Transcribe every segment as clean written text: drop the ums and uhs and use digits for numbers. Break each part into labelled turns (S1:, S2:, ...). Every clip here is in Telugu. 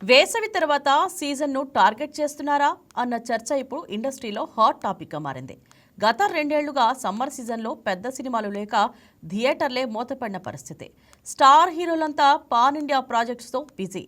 S1: వేసవి తర్వాత సీజన్ను టార్గెట్ చేస్తున్నారా అన్న చర్చ ఇప్పుడు ఇండస్ట్రీలో హాట్ టాపిక్గా మారింది. గత 2 ఏళ్లుగా సమ్మర్ సీజన్లో పెద్ద సినిమాలు లేక థియేటర్లే మూతపడిన పరిస్థితి. స్టార్ హీరోలంతా పాన్ ఇండియా ప్రాజెక్ట్స్తో బిజీ.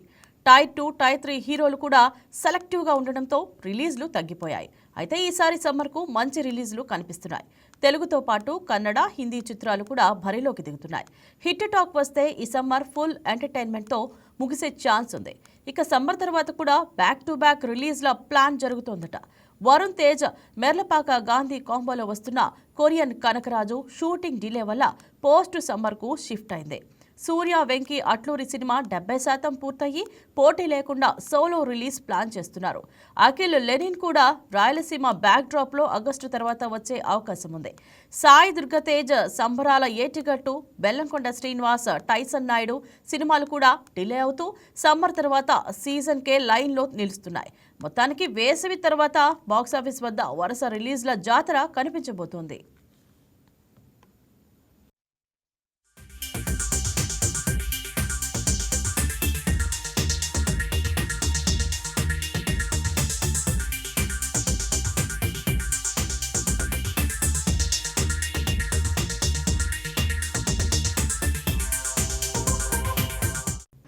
S1: టైర్ 2, టైర్ 3 హీరోలు కూడా సెలెక్టివ్గా ఉండడంతో రిలీజ్లు తగ్గిపోయాయి. అయితే ఈసారి సమ్మర్కు మంచి రిలీజ్లు కనిపిస్తున్నాయి. తెలుగుతో పాటు కన్నడ, హిందీ చిత్రాలు కూడా బరిలోకి దిగుతున్నాయి. హిట్ టాక్ వస్తే ఈ సమ్మర్ ఫుల్ ఎంటర్టైన్మెంట్తో ముగిసే ఛాన్స్ ఉంది. ఇక సమ్మర్ తర్వాత కూడా బ్యాక్ టు బ్యాక్ రిలీజ్ల ప్లాన్ జరుగుతోందట. వరుణ్ తేజ్, మెర్లపాక గాంధీ కాంబోలో వస్తున్న కొరియన్ కనకరాజు షూటింగ్ డిలే వల్ల పోస్ట్ సమ్మర్కు షిఫ్ట్ అయింది. సూర్య, వెంకీ, అట్లూరి సినిమా 70% పూర్తయి పోటీ లేకుండా సోలో రిలీజ్ ప్లాన్ చేస్తున్నారు. అఖిల్, లెనిన్ కూడా రాయలసీమ బ్యాక్ డ్రాప్లో ఆగస్టు తర్వాత వచ్చే అవకాశం ఉంది. సాయి దుర్గతేజ్ సంబరాల ఏటిగట్టు, బెల్లంకొండ శ్రీనివాస్, టైసన్ నాయుడు సినిమాలు కూడా డిలే అవుతూ సమ్మర్ తర్వాత సీజన్కే లైన్లో నిలుస్తున్నాయి. మొత్తానికి వేసవి తర్వాత బాక్సాఫీస్ వద్ద వరుస రిలీజ్ల జాతర కనిపించబోతోంది.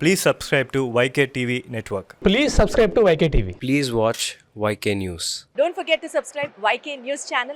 S2: Please subscribe to YK TV Network.
S3: Please subscribe to YK TV.
S4: Please watch YK News.
S5: Don't forget to subscribe YK News channel.